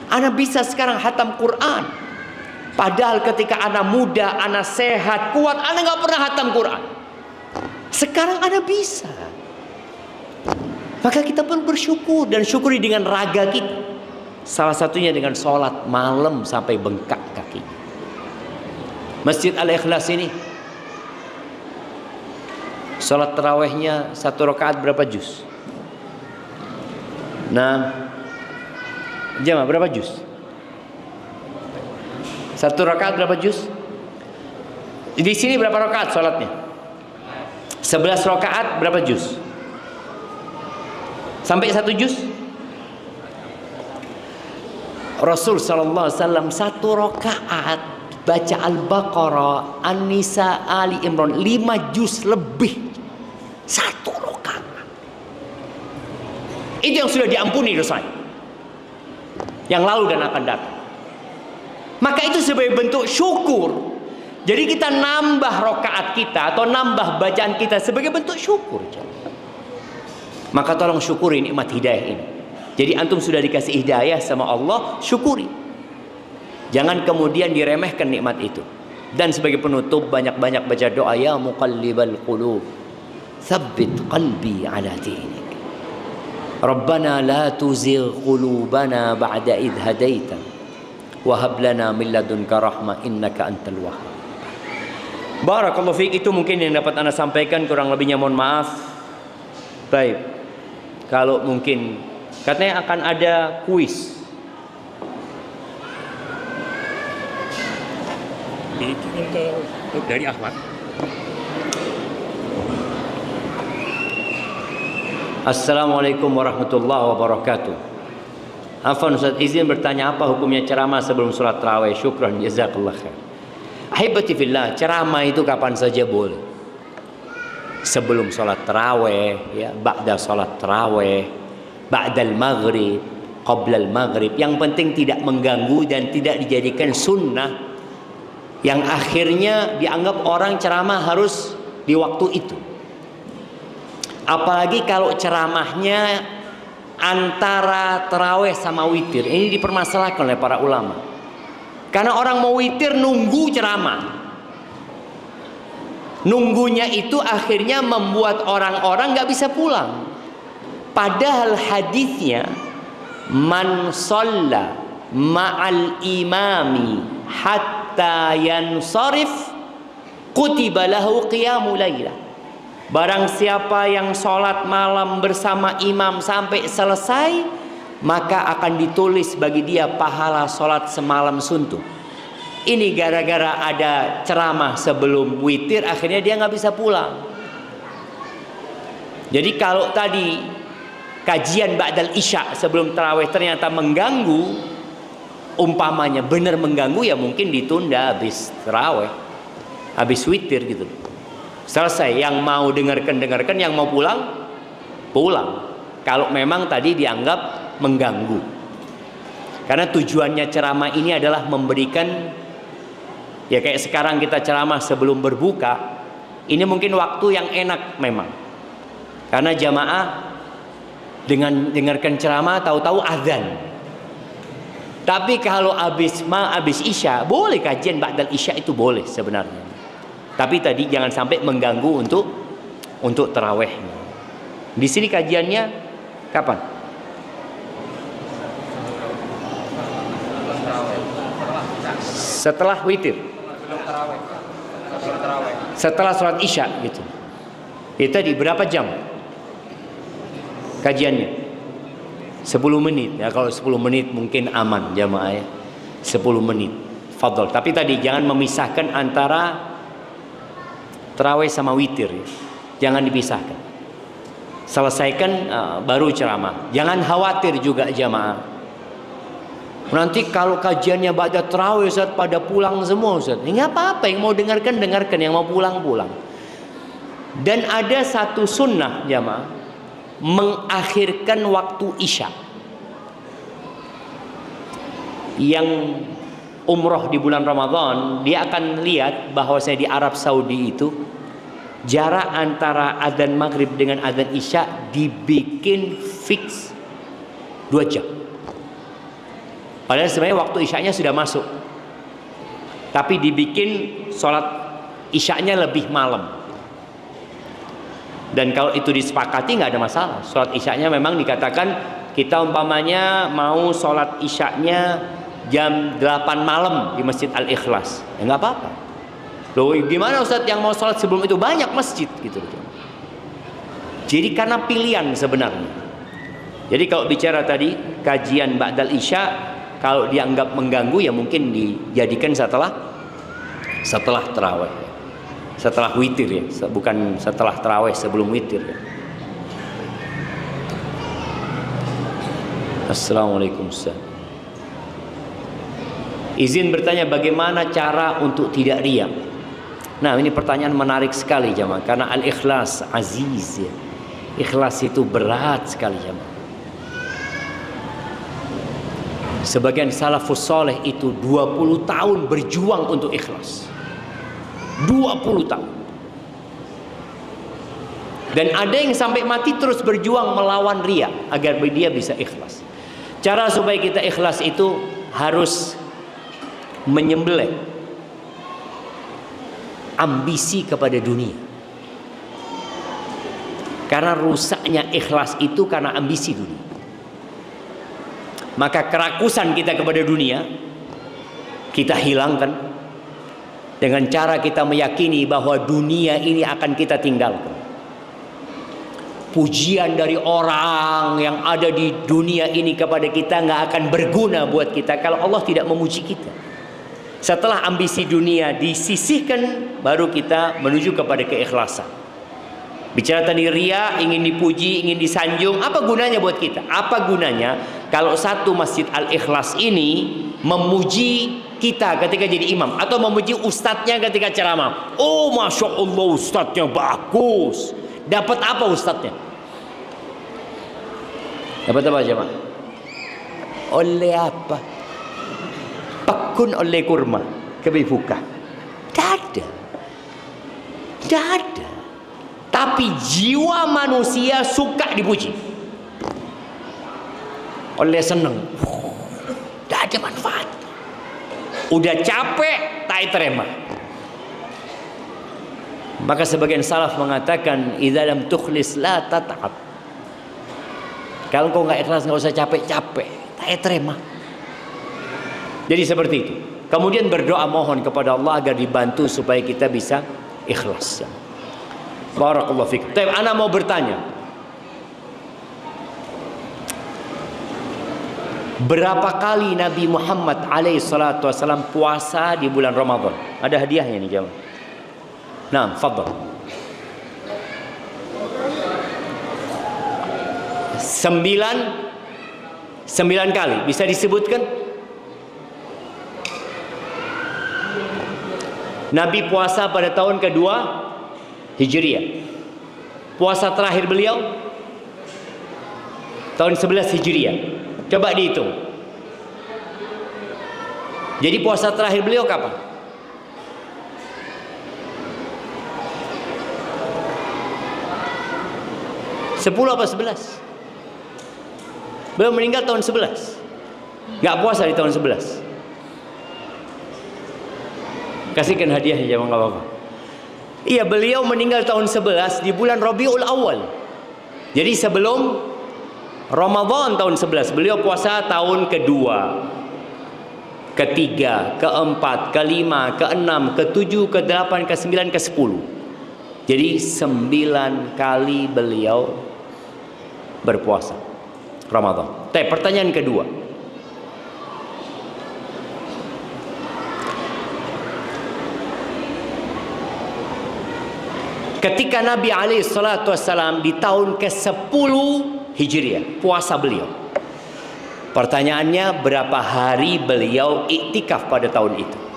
Anak bisa sekarang hatam Quran. Padahal ketika anak muda, anak sehat, kuat, anak gak pernah hatam Quran. Sekarang anak bisa. Maka kita perlu bersyukur, dan syukuri dengan raga kita. Salah satunya dengan sholat malam sampai bengkak kaki. Masjid Al-Ikhlas ini, sholat tarawehnya 1 rakaat berapa juz? Nah, jamaah berapa juz? 1 rakaat berapa juz? Di sini berapa rakaat sholatnya? 11 rakaat berapa juz? Sampai 1 juz? Rasul sallallahu alaihi wasallam 1 rakaat baca Al-Baqarah, An-Nisa, Ali Imran 5 juz lebih. 1 rakaat. Itu yang sudah diampuni dosanya, yang lalu dan akan datang. Maka itu sebagai bentuk syukur. Jadi kita nambah rakaat kita atau nambah bacaan kita sebagai bentuk syukur. Maka tolong syukuri nikmat hidayah ini. Jadi antum sudah dikasih hidayah sama Allah, syukuri. Jangan kemudian diremehkan nikmat itu. Dan sebagai penutup, banyak-banyak baca doa, ya muqallibal qulub, tsabbit qalbi ala dinik. Rabbana la tuzigh qulubana ba'da idh hadaitana wa hab lana min ladunka rahmah innaka antal wahhab. Barakallahu fiik. Itu mungkin yang dapat Anda sampaikan, kurang lebihnya mohon maaf. Baik. Kalau mungkin katanya akan ada kuis. Dari Ahmad. Assalamualaikum warahmatullahi wabarakatuh. Afwan Ustaz, izin bertanya, apa hukumnya ceramah sebelum sholat tarawih? Syukran, jazakallah khair. Ahibati fillah, ceramah itu kapan saja boleh. Sebelum sholat tarawih, ya, ba'da sholat tarawih, ba'dal maghrib, qoblal maghrib. Yang penting tidak mengganggu dan tidak dijadikan sunnah yang akhirnya dianggap orang ceramah harus di waktu itu. Apalagi kalau ceramahnya antara tarawih sama witir. Ini dipermasalahkan oleh para ulama. Karena orang mau witir nunggu ceramah. Nunggunya itu akhirnya membuat orang-orang gak bisa pulang. Padahal hadisnya, man shalla ma'al imami hatta yansarif kutiba lahu qiyamul lailah. Barang siapa yang sholat malam bersama imam sampai selesai, maka akan ditulis bagi dia pahala sholat semalam suntuk. Ini gara-gara ada ceramah sebelum witir, akhirnya dia nggak bisa pulang. Jadi kalau tadi kajian ba'dal isya sebelum tarawih ternyata mengganggu, umpamanya benar mengganggu, ya mungkin ditunda habis tarawih, habis witir gitu. Selesai, yang mau dengarkan, yang mau pulang, pulang. Kalau memang tadi dianggap mengganggu. Karena tujuannya ceramah ini adalah memberikan Ya kayak sekarang kita ceramah sebelum berbuka, ini mungkin waktu yang enak memang. Karena jamaah dengan dengarkan ceramah tahu-tahu azan. Tapi kalau habis isya, boleh kajian ba'dal isya itu boleh sebenarnya. Tapi tadi jangan sampai mengganggu untuk tarawih. Di sini kajiannya kapan? Setelah witir. Setelah sholat isya gitu. Itu tadi berapa jam kajiannya? 10 menit ya, kalau 10 menit mungkin aman jamaah ya. 10 menit fadl. Tapi tadi jangan memisahkan antara tarawih sama witir ya. Jangan dipisahkan. Selesaikan baru ceramah. Jangan khawatir juga jamaah. Nanti kalau kajiannya ba'da tarawih Ustaz pada pulang semua Ustaz. Enggak apa-apa, yang mau dengarkan, yang mau pulang. Dan ada satu sunnah jamaah, mengakhirkan waktu isya. Yang umroh di bulan Ramadan, dia akan lihat bahwasanya di Arab Saudi itu jarak antara adzan maghrib dengan adzan isya dibikin fix 2 jam. Padahal sebenarnya waktu isyanya sudah masuk, tapi dibikin sholat isyanya lebih malam. Dan kalau itu disepakati nggak ada masalah. Sholat isyanya memang dikatakan kita umpamanya mau sholat isyanya jam 8 malam di Masjid Al-Ikhlas, ya nggak apa-apa. Loh gimana Ustadz yang mau sholat sebelum itu? Banyak masjid gitu. Jadi karena pilihan sebenarnya. Jadi kalau bicara tadi kajian ba'dal isya, kalau dianggap mengganggu ya mungkin dijadikan setelah tarawih. Setelah witir ya, bukan setelah tarawih, sebelum witir ya. Assalamualaikum Ustaz. Izin bertanya bagaimana cara untuk tidak riya. Nah ini pertanyaan menarik sekali jamaah, karena al-ikhlas aziz ya. Ikhlas itu berat sekali jamaah. Sebagian salafus soleh itu 20 tahun berjuang untuk ikhlas. 20 tahun. Dan ada yang sampai mati terus berjuang melawan riya agar dia bisa ikhlas. Cara supaya kita ikhlas itu harus menyembelih ambisi kepada dunia. Karena rusaknya ikhlas itu karena ambisi dunia. Maka kerakusan kita kepada dunia kita hilangkan dengan cara kita meyakini bahwa dunia ini akan kita tinggalkan. Pujian dari orang yang ada di dunia ini kepada kita nggak akan berguna buat kita kalau Allah tidak memuji kita. Setelah ambisi dunia disisihkan, baru kita menuju kepada keikhlasan. Bicara tadi riya, ingin dipuji, ingin disanjung, apa gunanya buat kita? Apa gunanya kalau satu Masjid Al-Ikhlas ini memuji kita ketika jadi imam, atau memuji ustadznya ketika ceramah? Oh Masya Allah ustadznya bagus. Dapat apa ustadznya? Dapat apa jemaah? Oleh apa? Pakun oleh kurma kebifuka. Tidak ada. Tapi jiwa manusia suka dipuji. Oleh seneng. Tidak ada manfaat. Udah capek, tak terima. Maka sebagian salaf mengatakan, idza lam tukhlis la tat'ab. Kalau kau nggak ikhlas, nggak usah capek-capek, tak terima. Jadi seperti itu. Kemudian berdoa mohon kepada Allah agar dibantu supaya kita bisa ikhlas. Barakallahu fiik. Tapi ana mau bertanya, berapa kali Nabi Muhammad alaihi salatu wasallam puasa di bulan Ramadan? Ada hadiahnya nih jemaah. Nah, fadhal. 9 kali. Bisa disebutkan? Nabi puasa pada tahun kedua Hijriah. Puasa terakhir beliau tahun 11 Hijriah. Coba dihitung. Jadi puasa terakhir beliau kapan? 10 apa 11? Beliau meninggal tahun 11. Gak puasa di tahun 11. Kasihkan hadiah ya, nggak apa-apa. Iya, beliau meninggal tahun 11 di bulan Rabiul Awal. Jadi sebelum Ramadan tahun 11. Beliau puasa tahun kedua, ketiga, keempat, kelima, keenam, ketujuh, kedelapan, kesembilan, ke-10. Jadi 9 kali beliau berpuasa Ramadan. Tapi pertanyaan kedua, ketika Nabi SAW di tahun ke-10 Hijriah puasa beliau, pertanyaannya berapa hari beliau iktikaf pada tahun itu?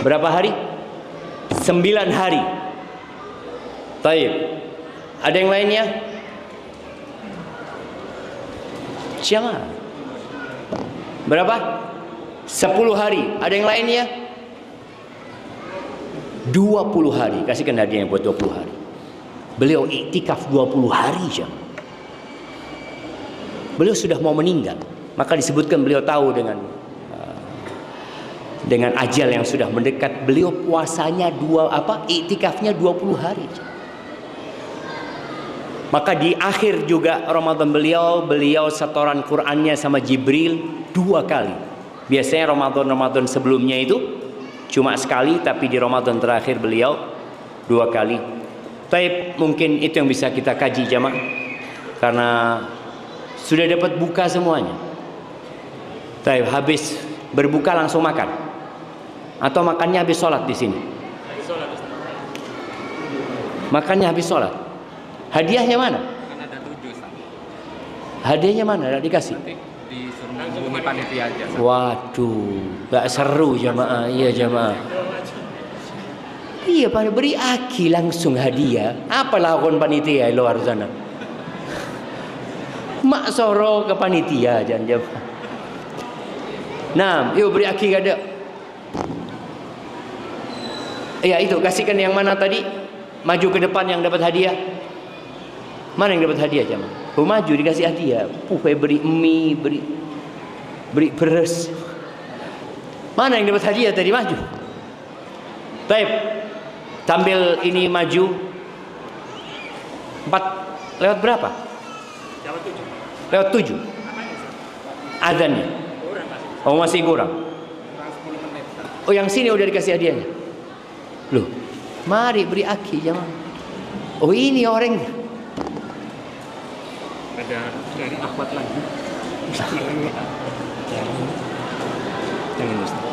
Berapa hari? 9 hari. Taib. Ada yang lainnya? Jangan. Berapa? 10 hari. Ada yang lainnya? 20 hari. Kasihkan hadiahnya buat 20 hari. Beliau iktikaf 20 hari jam. Beliau sudah mau meninggal. Maka disebutkan beliau tahu dengan ajal yang sudah mendekat, beliau puasanya iktikafnya 20 hari. Maka di akhir juga Ramadan beliau setoran Qur'annya sama Jibril 2 kali. Biasanya Ramadan sebelumnya itu cuma sekali, tapi di Ramadan terakhir beliau 2 kali. Tapi mungkin itu yang bisa kita kaji jamaah, karena sudah dapat buka semuanya. Tapi habis berbuka langsung makan, atau makannya habis sholat di sini? Makannya habis sholat. Hadiahnya mana? Kan ada 7. Hadiahnya mana? Tidak dikasih? Nanti disuruh menghubungi panitia aja. Waduh, gak seru jamaah. Iya jamaah. Iya, beri aki langsung hadiah. Apa lakukan panitia luar sana? Mak soro ke panitia jangan jamaah. Nah, yuk beri aki ada. Iya itu, kasihkan yang mana tadi? Maju ke depan yang dapat hadiah. Mana yang dapat hadiah jamaah? Maju dikasih hadiah. Beri mie, beri beras. Mana yang dapat hadiah tadi? Maju. Baik. Tampil ini maju. 4 lewat berapa? Lewat 7. Azannya. Oh, masih kurang. Oh, yang sini udah dikasih hadiahnya. Loh, mari beri aki jamaah. Oh, ini orangnya. Ada dari akhwat lagi. Jangan Ustaz.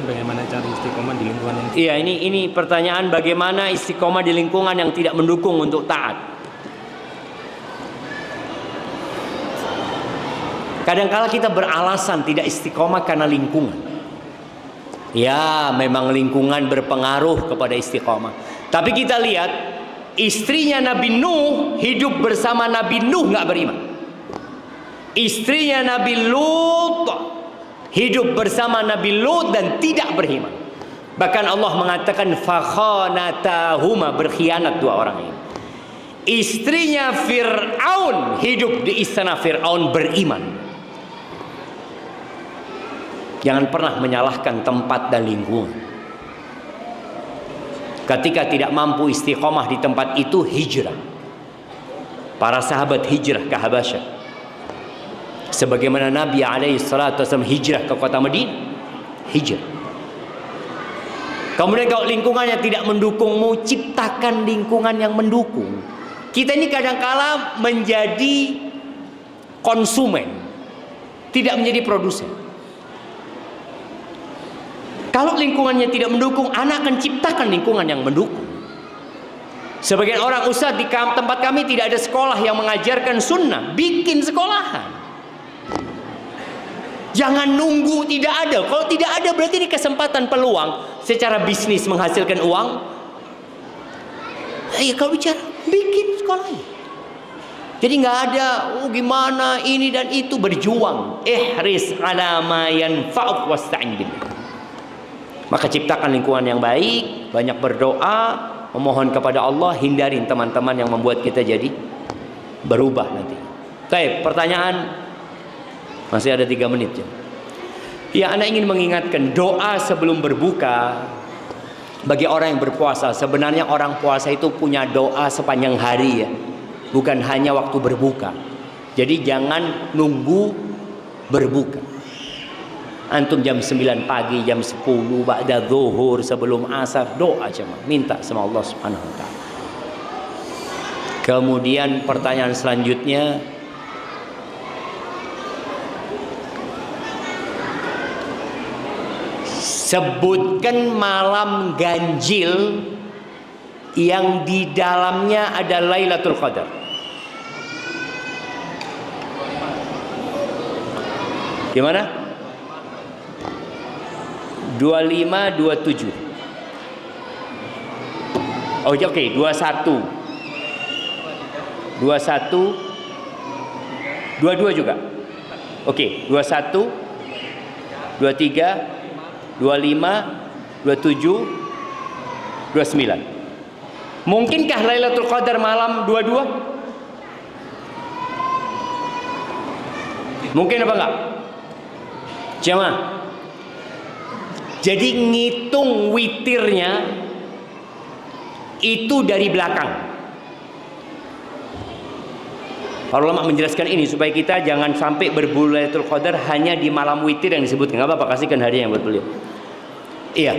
Bagaimana cari istiqomah di lingkungan yang... Iya, ini pertanyaan bagaimana istiqomah di lingkungan yang tidak mendukung untuk taat. Kadang-kala kita beralasan tidak istiqomah karena lingkungan. Ya, memang lingkungan berpengaruh kepada istiqomah. Tapi kita lihat istrinya Nabi Nuh hidup bersama Nabi Nuh nggak beriman. Istrinya Nabi Lut hidup bersama Nabi Lut dan tidak beriman. Bahkan Allah mengatakan fakhanatahuma, berkhianat 2 orang ini. Istrinya Fir'aun hidup di istana Fir'aun, beriman. Jangan pernah menyalahkan tempat dan lingkungan. Ketika tidak mampu istiqomah di tempat itu, hijrah. Para sahabat hijrah ke Habasyah. Sebagaimana Nabi SAW hijrah ke kota Madinah. Hijrah. Kemudian kalau lingkungannya tidak mendukungmu, ciptakan lingkungan yang mendukung. Kita ini kadangkala menjadi konsumen, tidak menjadi produsen. Kalau lingkungannya tidak mendukung, anak akan ciptakan lingkungan yang mendukung. Sebagian orang ustadz di tempat kami tidak ada sekolah yang mengajarkan sunnah, bikin sekolahan. Jangan nunggu tidak ada. Kalau tidak ada berarti ini kesempatan, peluang secara bisnis menghasilkan uang. Kalau bicara bikin sekolahnya. Jadi nggak ada gimana ini dan itu, berjuang. Ihris ala ma yanfa'uk wasta'in billah. Maka ciptakan lingkungan yang baik, banyak berdoa, memohon kepada Allah, hindarin teman-teman yang membuat kita jadi berubah nanti. Baik, pertanyaan masih ada 3 menit ya. Ya, Anda ingin mengingatkan doa sebelum berbuka bagi orang yang berpuasa. Sebenarnya orang puasa itu punya doa sepanjang hari ya, bukan hanya waktu berbuka. Jadi jangan nunggu berbuka. Antum jam 9 pagi, jam 10 ba'da zuhur, sebelum asar, doa cuma minta sama Allah Subhanahu wa taala. Kemudian pertanyaan selanjutnya, sebutkan malam ganjil yang di dalamnya ada Lailatul Qadar. Gimana? 25, 27. Oh, oke, 21. 21, 22 juga. Oke, 21, 23, 25, 27, 29. Mungkinkah Lailatul Qadar malam 22? Mungkin apa enggak? Jamaah. Jadi ngitung witirnya itu dari belakang. Para ulama menjelaskan ini supaya kita jangan sampai berburu Lailatul Qadar hanya di malam witir yang disebutkan. Enggak apa-apa, kasihkan hadiah yang buat beliau. Iya,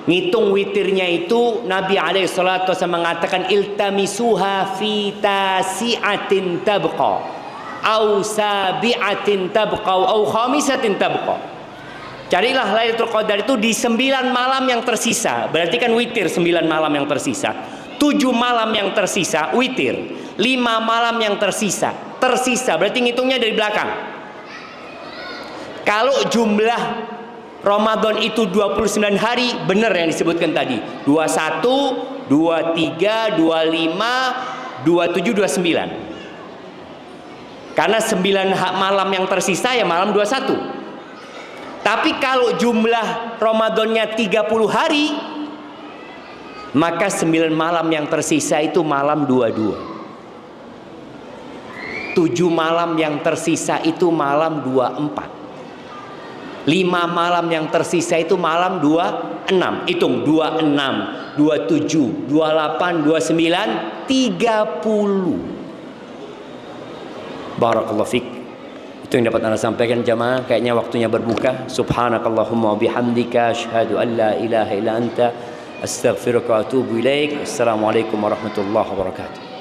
ngitung witirnya itu Nabi alaihi salatu wasallam mengatakan iltamisuha fi tasi'atin tabqa au sabi'atin tabqa au khamisatin tabqa. Carilah Lailatul Qadar itu di 9 malam yang tersisa. Berarti kan witir 9 malam yang tersisa. 7 malam yang tersisa witir. 5 malam yang tersisa. Tersisa berarti ngitungnya dari belakang. Kalau jumlah Ramadan itu 29 hari, benar yang disebutkan tadi. 21, 23, 25, 27, 29. Karena 9 malam yang tersisa ya malam 21. Tapi kalau jumlah Ramadannya 30 hari, maka 9 malam yang tersisa itu malam 22. 7 malam yang tersisa itu malam 24. 5 malam yang tersisa itu malam 26. Hitung 26, 27, 28, 29, 30. Barakallahu fiik. Itu yang dapat Anda sampaikan jamaah. Kayaknya waktunya berbuka. Subhanakallahumma wa bihamdika asyhadu an la ilaha illa anta astaghfiruka wa atubu ilaik. Assalamualaikum warahmatullahi wabarakatuh.